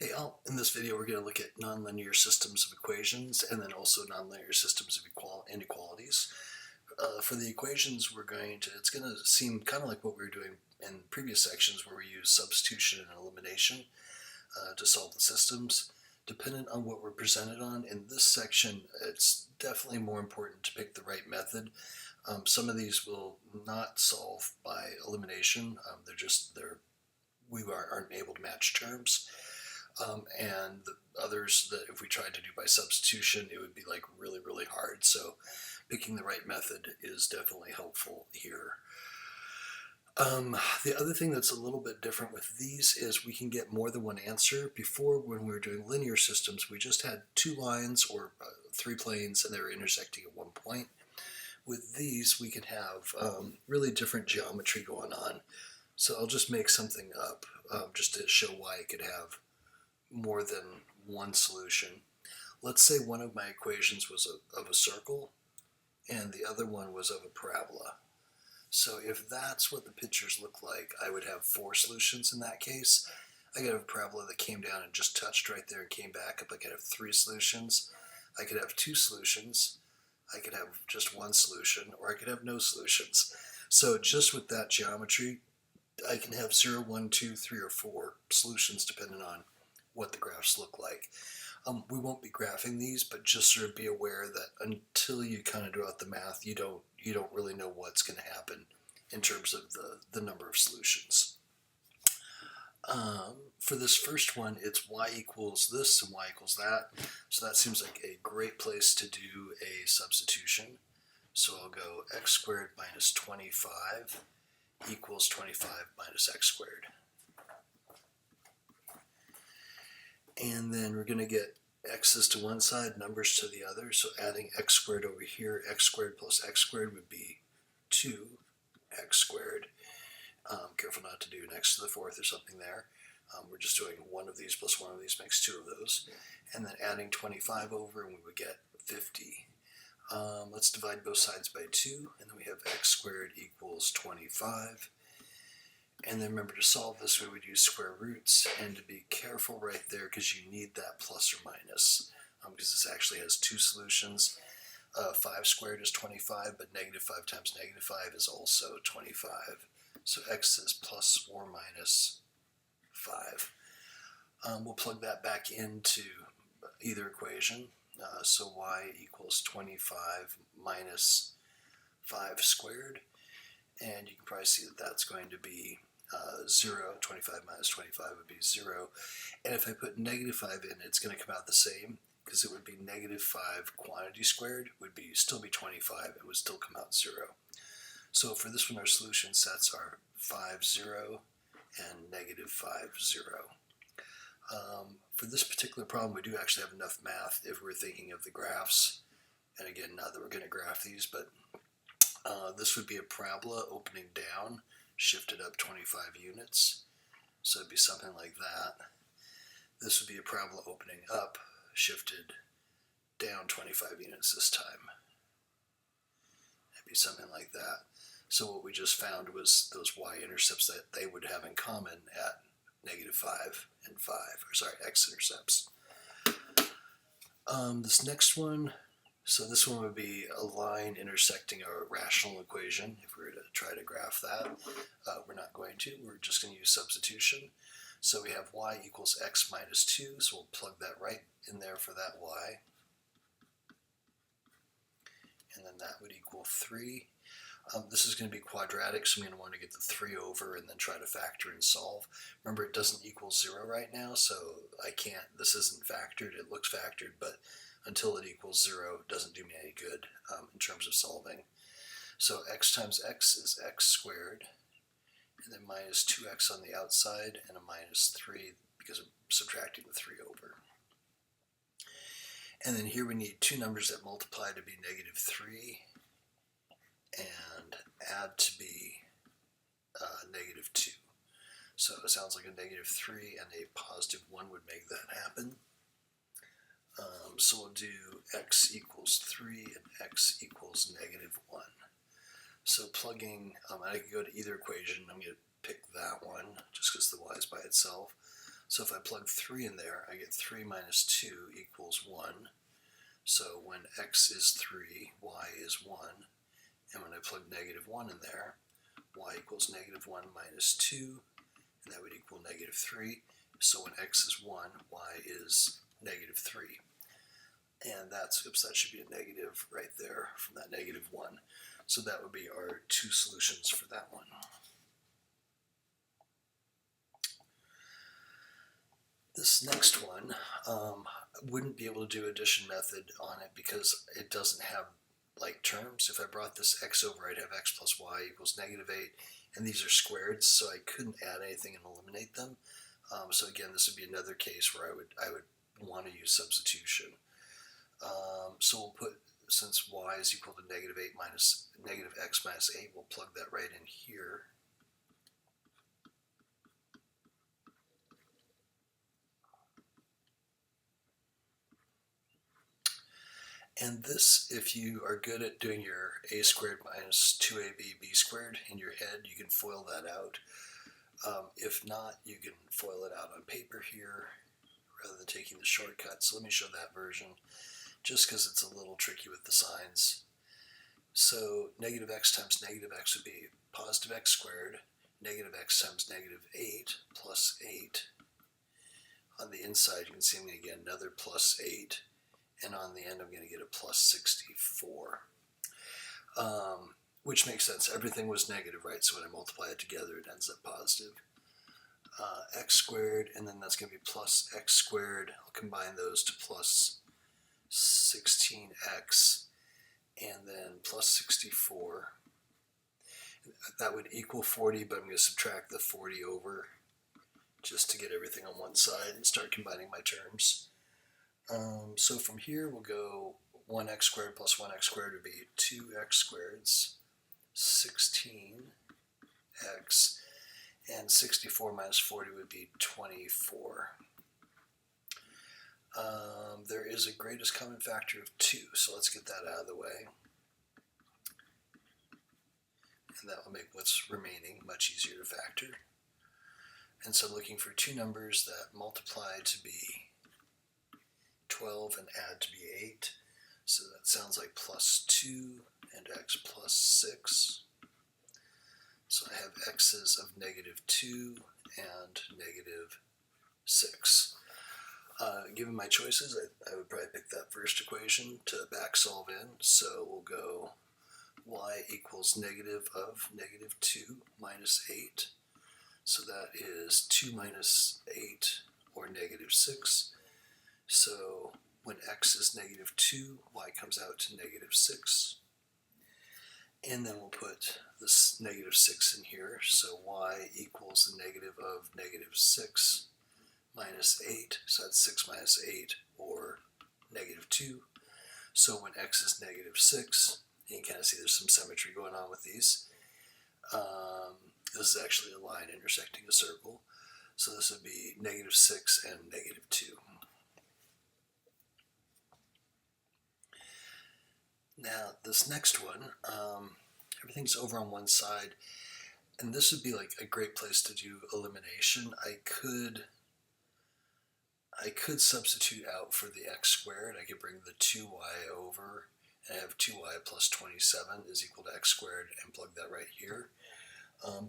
Hey, in this video we're going to look at nonlinear systems of equations and then also nonlinear systems of inequalities. For the equations it's going to seem kind of like what we were doing in previous sections where we use substitution and elimination to solve the systems. Dependent on what we're presented on, in this section it's definitely more important to pick the right method. Some of these will not solve by elimination, we aren't able to match terms. And the others that if we tried to do by substitution, it would be like really, really hard. So picking the right method is definitely helpful here. The other thing that's a little bit different with these is we can get more than one answer. Before, when we were doing linear systems, we just had two lines or three planes and they were intersecting at one point. With these, we can have really different geometry going on. So I'll just make something up just to show why it could have more than one solution. Let's say one of my equations was of a circle and the other one was of a parabola. So if that's what the pictures look like, I would have four solutions in that case. I could have a parabola that came down and just touched right there and came back up. I could have three solutions. I could have two solutions. I could have just one solution, or I could have no solutions. So just with that geometry, I can have 0, 1, 2, 3, or 4 solutions depending on what the graphs look like. We won't be graphing these, but just sort of be aware that until you kind of do out the math, you don't really know what's going to happen in terms of the number of solutions. For this first one, it's y equals this and y equals that. So that seems like a great place to do a substitution. So I'll go x squared minus 25 equals 25 minus x squared. And then we're going to get x's to one side, numbers to the other. So adding x squared over here, x squared plus x squared would be 2x squared. Careful not to do an x to the fourth or something there. We're just doing one of these plus one of these makes two of those. And then adding 25 over and we would get 50. Let's divide both sides by 2, and then we have x squared equals 25. And then remember, to solve this we would use square roots, and to be careful right there because you need that plus or minus, because this actually has two solutions. 5 squared is 25, but negative 5 times negative 5 is also 25. So x is plus or minus 5. We'll plug that back into either equation. So y equals 25 minus 5 squared. And you can probably see that that's going to be 0. 25 minus 25 would be 0. And if I put negative 5 in, it's going to come out the same, because it would be negative 5 quantity squared would still be 25. It would still come out 0. So for this one, our solution sets are 5, 0, and negative 5, 0. For this particular problem, we do actually have enough math if we're thinking of the graphs. And again, not that we're going to graph these, but this would be a parabola opening down, shifted up 25 units. So it'd be something like that. This would be a parabola opening up, shifted down 25 units this time. It'd be something like that. So what we just found was those y-intercepts that they would have in common at negative 5 and 5, or sorry, x-intercepts. This next one, so this one would be a line intersecting a rational equation. If we were to try to graph that, we're not going to. We're just going to use substitution. So we have y equals x minus 2, so we'll plug that right in there for that y. And then that would equal 3. This is going to be quadratic, so I'm going to want to get the 3 over and then try to factor and solve. Remember, it doesn't equal 0 right now, so I can't, this isn't factored. It looks factored, but until it equals 0, it doesn't do me any good in terms of solving. So x times x is x squared, and then minus 2x on the outside, and a minus 3 because I'm subtracting the 3 over. And then here we need two numbers that multiply to be negative 3, and add to be negative 2. So it sounds like a negative 3 and a positive 1 would make that happen. So we'll do x equals 3 and x equals negative 1. So plugging, I can go to either equation. I'm going to pick that one just because the y is by itself. So if I plug 3 in there, I get 3 minus 2 equals 1. So when x is 3, y is 1. And when I plug negative 1 in there, y equals negative 1 minus 2, and that would equal negative 3. So when x is 1, y is negative 3. And that should be a negative right there from that negative 1. So that would be our two solutions for that one. This next one, I wouldn't be able to do addition method on it because it doesn't have like terms. If I brought this x over, I'd have x plus y equals negative 8, and these are squared, so I couldn't add anything and eliminate them. So again, this would be another case where I would want to use substitution. So we'll put, since y is equal to negative 8 minus negative x minus 8, we'll plug that right in here. And this, if you are good at doing your a squared minus 2ab b squared in your head, you can FOIL that out. If not, you can FOIL it out on paper here rather than taking the shortcut. So let me show that version, just because it's a little tricky with the signs. So negative x times negative x would be positive x squared. Negative x times negative 8 plus 8. On the inside, you can see I'm going to get another plus 8. And on the end, I'm going to get a plus 64. Which makes sense. Everything was negative, right? So when I multiply it together, it ends up positive. X squared, and then that's going to be plus x squared. I'll combine those to plus 16x, and then plus 64. That would equal 40, but I'm going to subtract the 40 over just to get everything on one side and start combining my terms. So from here, we'll go 1x squared plus 1x squared would be 2x squareds, 16x, and 64 minus 40 would be 24. There is a greatest common factor of 2, so let's get that out of the way. And that will make what's remaining much easier to factor. And so I'm looking for two numbers that multiply to be 12 and add to be 8. So that sounds like plus 2 and x plus 6. So I have x's of negative 2 and negative 6. Given my choices, I would probably pick that first equation to back solve in. So we'll go y equals negative of negative 2 minus 8. So that is 2 minus 8, or negative 6. So when x is negative 2, y comes out to negative 6. And then we'll put this negative 6 in here. So y equals the negative of negative 6 minus 8. So that's 6 minus 8, or negative 2. So when x is negative 6, you can kind of see there's some symmetry going on with these. This is actually a line intersecting a circle. So this would be negative 6 and negative 2. Now this next one, everything's over on one side, and this would be like a great place to do elimination. I could substitute out for the x squared. I could bring the 2y over and have 2y plus 27 is equal to x squared and plug that right here.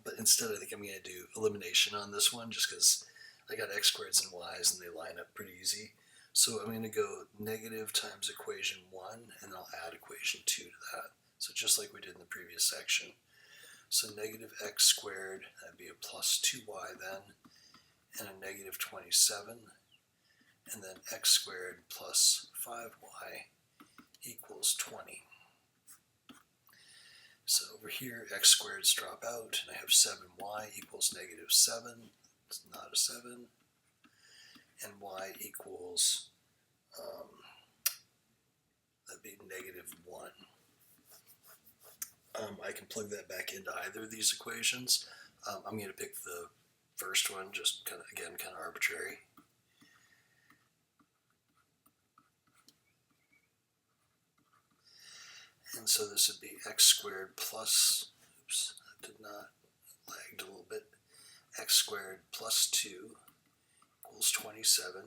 But instead, I think I'm going to do elimination on this one just because I got x squareds and y's and they line up pretty easy. So I'm going to go negative times equation 1, and I'll add equation 2 to that. So just like we did in the previous section. So negative x squared, that'd be a plus 2y then, and a negative 27, and then x squared plus 5y equals 20. So over here, x squareds drop out, and I have 7y equals negative 7. It's not a 7. And y equals, that'd be negative 1. I can plug that back into either of these equations. I'm going to pick the first one, just kind of arbitrary. And so this would be x squared plus, oops, that did not, lagged a little bit, x squared plus 2 equals 27,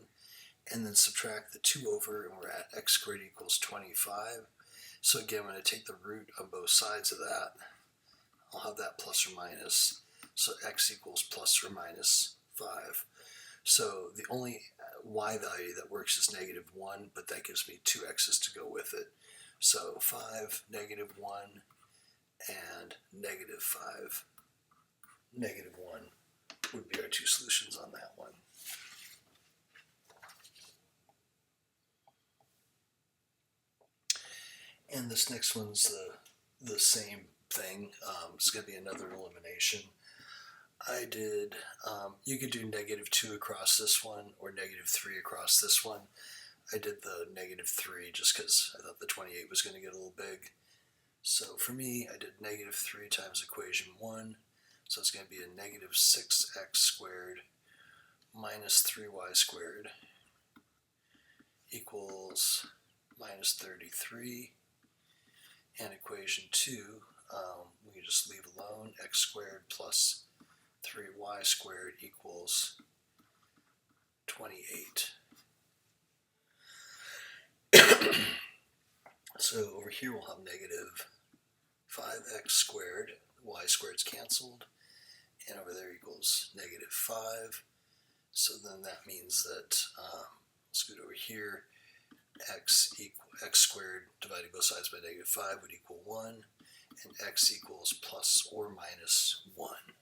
and then subtract the 2 over, and we're at x squared equals 25. So again, when I take the root on both sides of that, I'll have that plus or minus. So x equals plus or minus 5. So the only y value that works is -1, but that gives me 2 x's to go with it. So 5, -1, and -5, -1 would be our two solutions on that one. And this next one's the same thing. It's going to be another elimination. I did, you could do -2 across this one or -3 across this one. I did the -3 just because I thought the 28 was going to get a little big. So for me, I did -3 times equation 1. So it's going to be a -6x squared minus 3y squared equals -33. And equation 2, we can just leave alone. X squared plus 3y squared equals 28. So over here we'll have -5x squared, y squared's canceled, and over there equals -5. So then that means that, let's go over here, x squared dividing both sides by -5 would equal 1, and x equals plus or minus 1.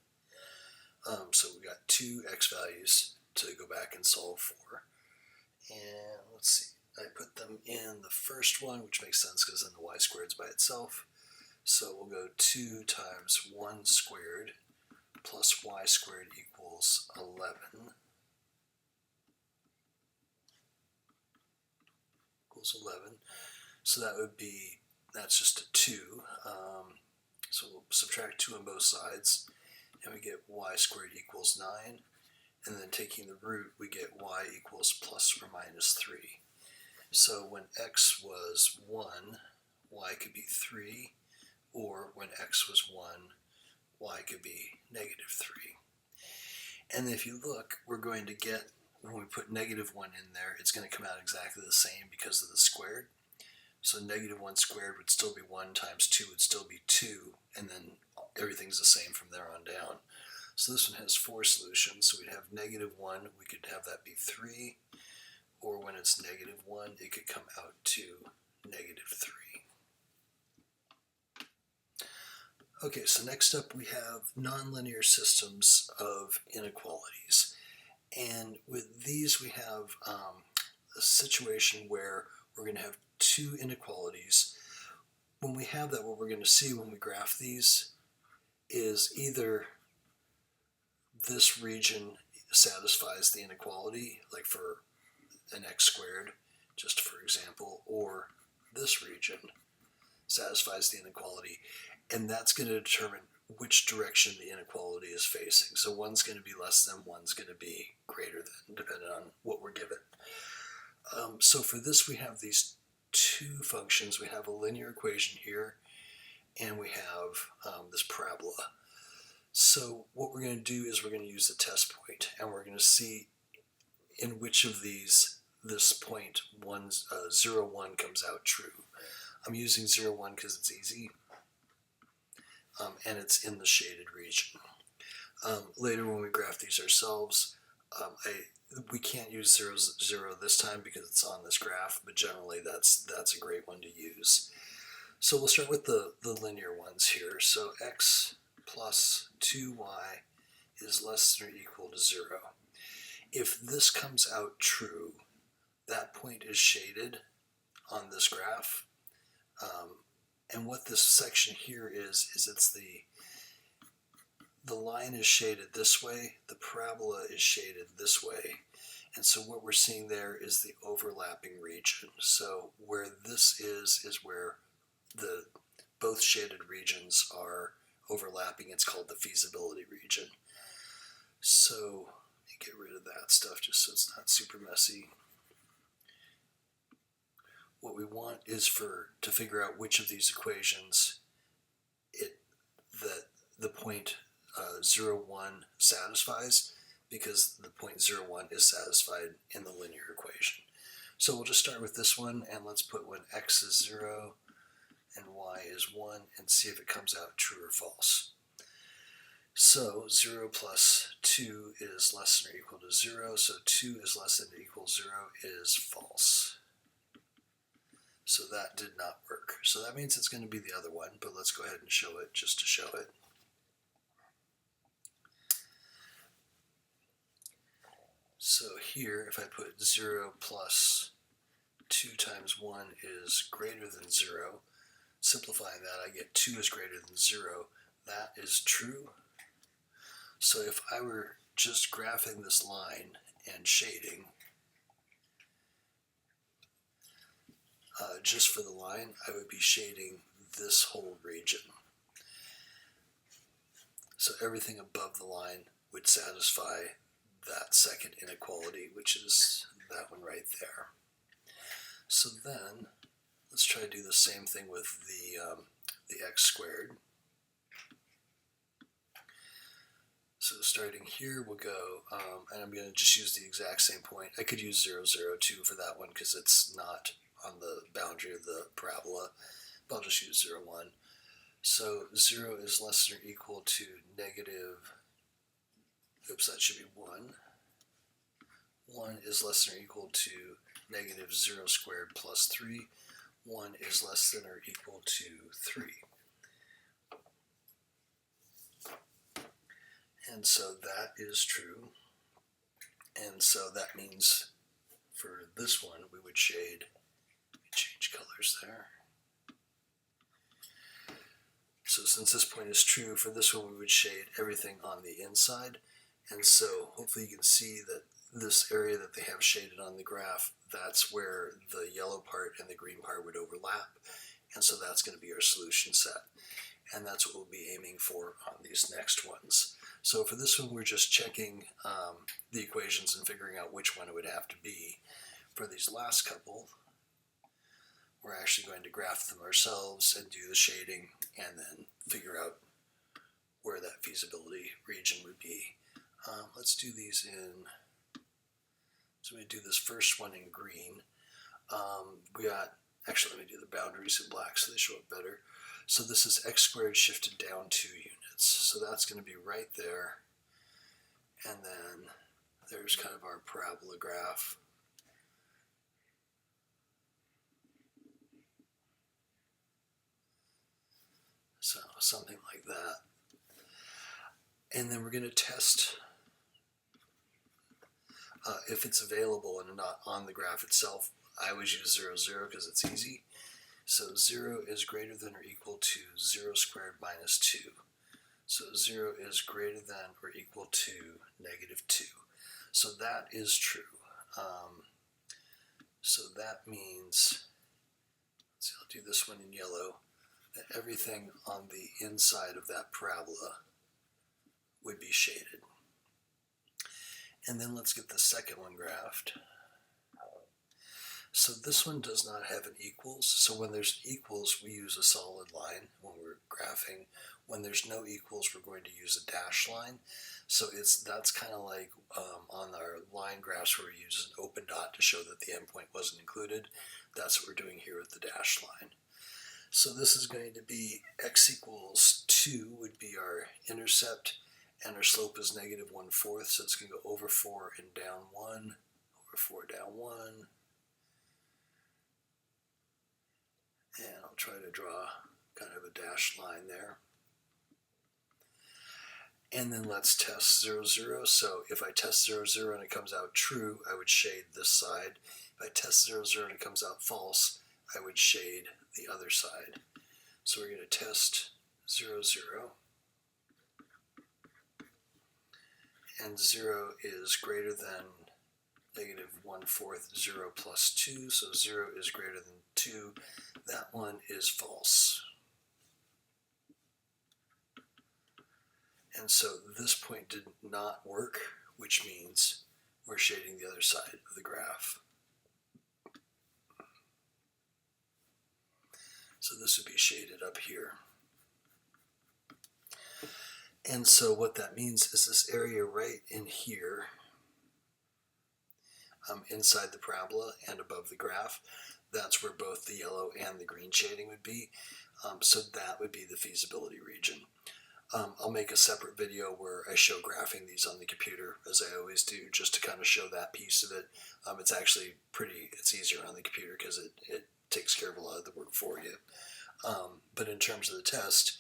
So we got two x values to go back and solve for. And let's see, I put them in the first one, which makes sense because then the y squared's by itself. So we'll go 2 times 1 squared plus y squared equals 11. Equals 11. So that would be, that's just a 2. So we'll subtract 2 on both sides, and we get y squared equals 9. And then taking the root, we get y equals plus or minus 3. So when x was 1, y could be 3, or when x was 1, y could be -3. And if you look, we're going to get, when we put -1 in there, it's going to come out exactly the same because of the squared. So -1 squared would still be 1 times 2 would still be 2, and then everything's the same from there on down. So this one has 4 solutions. So we'd have -1, we could have that be 3, or when it's -1, it could come out to -3. Okay, so next up we have nonlinear systems of inequalities. And with these we have a situation where we're going to have two inequalities. When we have that, what we're going to see when we graph these is either this region satisfies the inequality, like for an x squared, just for example, or this region satisfies the inequality, and that's going to determine which direction the inequality is facing. So one's going to be less than, one's going to be greater than, depending on what we're given. So for this we have these two functions. We have a linear equation here, and we have this parabola. So what we're going to do is we're going to use the test point, and we're going to see in which of these this point 0, 1 comes out true. I'm using 0, 1 because it's easy, and it's in the shaded region. Later when we graph these ourselves, we can't use 0, 0 this time because it's on this graph, but generally that's a great one to use. So we'll start with the linear ones here. So x plus 2y is less than or equal to 0. If this comes out true, that point is shaded on this graph. And what this section here is it's the line is shaded this way, the parabola is shaded this way. And so what we're seeing there is the overlapping region. So where this is where both shaded regions are overlapping. It's called the feasibility region. So let me get rid of that stuff just so it's not super messy. What we want is to figure out which of these equations the point 0, 1 satisfies. because the point 0, 1 is satisfied in the linear equation. So we'll just start with this one, and let's put when x is 0 and y is 1 and see if it comes out true or false. So 0 plus 2 is less than or equal to 0, so 2 is less than or equal to 0 is false. So that did not work. So that means it's going to be the other one, but let's go ahead and show it just to show it. So here, if I put 0 plus 2 times 1 is greater than 0, simplifying that, I get 2 is greater than 0. That is true. So if I were just graphing this line and shading, just for the line, I would be shading this whole region. So everything above the line would satisfy that second inequality, which is that one right there. So then, let's try to do the same thing with the x squared. So starting here, we'll go, and I'm going to just use the exact same point. I could use 0, 0, 2 for that one because it's not on the boundary of the parabola, but I'll just use 0, 1. So 0 is less than or equal to negative, oops, that should be 1. 1 is less than or equal to negative 0 squared plus 3. 1 is less than or equal to 3. And so that is true. And so that means for this one, we would shade, change colors there. So since this point is true, for this one, we would shade everything on the inside. And so hopefully you can see that this area that they have shaded on the graph, that's where the yellow part and the green part would overlap. And so that's going to be our solution set. And that's what we'll be aiming for on these next ones. So for this one, we're just checking the equations and figuring out which one it would have to be. For these last couple, we're actually going to graph them ourselves and do the shading and then figure out where that feasibility region would be. Let's do these in, so we do this first one in green. Actually let me do the boundaries in black so they show up better. So this is x squared shifted down 2 units. So that's going to be right there. And then there's kind of our parabola graph. So something like that. And then we're going to test if it's available and not on the graph itself. I always use 0, 0 because it's easy. So 0 is greater than or equal to 0 squared minus 2. So 0 is greater than or equal to negative 2. So that is true. So that means, let's see, I'll do this one in yellow, that everything on the inside of that parabola would be shaded. And then let's get the second one graphed. So this one does not have an equals. So when there's equals, we use a solid line when we're graphing. When there's no equals, we're going to use a dash line. So that's kind of like on our line graphs where we use an open dot to show that the endpoint wasn't included. That's what we're doing here with the dash line. So this is going to be x equals 2 would be our intercept, and our slope is negative 1/4, so it's going to go over 4 and down 1, over 4 down 1. And I'll try to draw kind of a dashed line there. And then let's test 0, 0. So if I test 0, 0 and it comes out true, I would shade this side. If I test 0, 0 and it comes out false, I would shade the other side. So we're going to test 0, 0. And 0 is greater than negative 1/4, 0 plus 2. So 0 is greater than 2. That one is false. And so this point did not work, which means we're shading the other side of the graph. So this would be shaded up here. And so what that means is this area right in here, inside the parabola and above the graph, that's where both the yellow and the green shading would be. So that would be the feasibility region. I'll make a separate video where I show graphing these on the computer, as I always do, just to kind of show that piece of it. It's actually it's easier on the computer because it takes care of a lot of the work for you. But in terms of the test,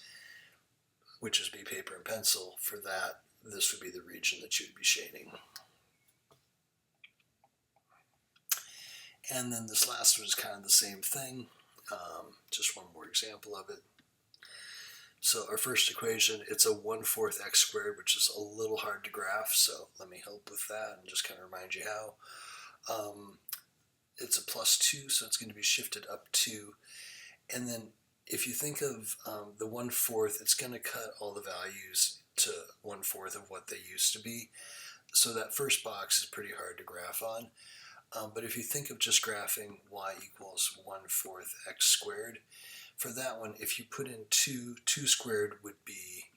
which is be paper and pencil, for that, this would be the region that you would be shading. And then this last one is kind of the same thing, just one more example of it. So our first equation, it's a 1/4 x squared, which is a little hard to graph, so let me help with that and just kind of remind you how. It's a +2, so it's going to be shifted up 2. And then if you think of the 1/4, it's going to cut all the values to 1/4 of what they used to be. So that first box is pretty hard to graph on. But if you think of just graphing y equals 1/4 x squared, for that one, if you put in 2, 2 squared would be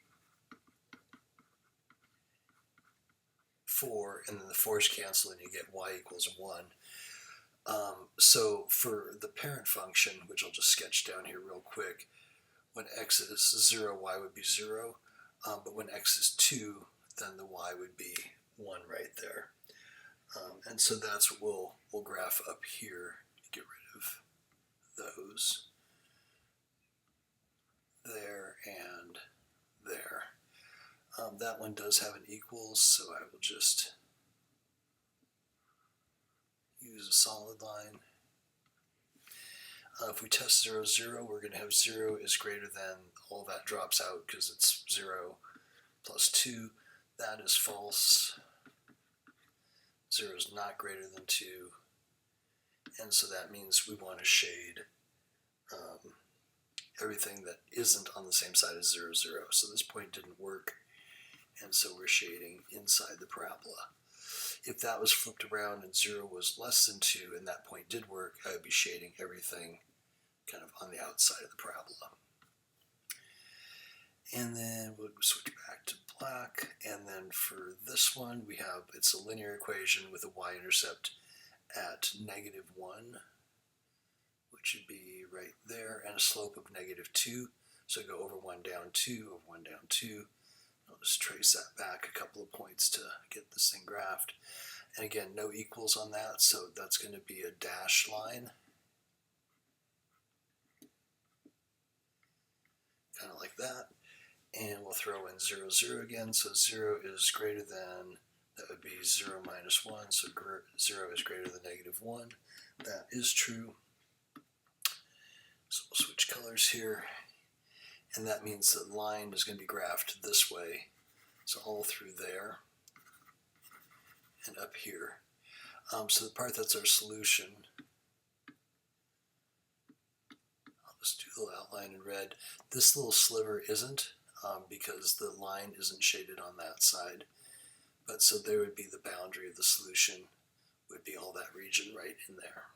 4, and then the 4's cancel and you get y equals 1. So for the parent function, which I'll just sketch down here real quick, when x is 0, y would be 0, but when x is 2, then the y would be 1 right there. And so that's what we'll graph up here, get rid of those, there and there. That one does have an equals, so I will just use a solid line. If we test 0, 0, we're going to have 0 is greater than, all that drops out because it's 0 plus 2. That is false. 0 is not greater than 2. And so that means we want to shade everything that isn't on the same side as 0, 0. So this point didn't work, and so we're shading inside the parabola. If that was flipped around and 0 was less than 2 and that point did work, I would be shading everything kind of on the outside of the parabola. And then we'll switch back to black, and then for this one we have, it's a linear equation with a y-intercept at -1, which would be right there, and a slope of -2, so go over 1 down 2, over 1 down 2. I'll just trace that back a couple of points to get this thing graphed. And again, no equals on that, so that's going to be a dashed line. Kind of like that. And we'll throw in 0, 0 again, so 0 is greater than, that would be 0 minus 1, so 0 is greater than -1. That is true. So we'll switch colors here. And that means that line is going to be graphed this way, so all through there and up here. So the part that's our solution, I'll just do the little outline in red. This little sliver isn't, because the line isn't shaded on that side. But so there would be the boundary of the solution, would be all that region right in there.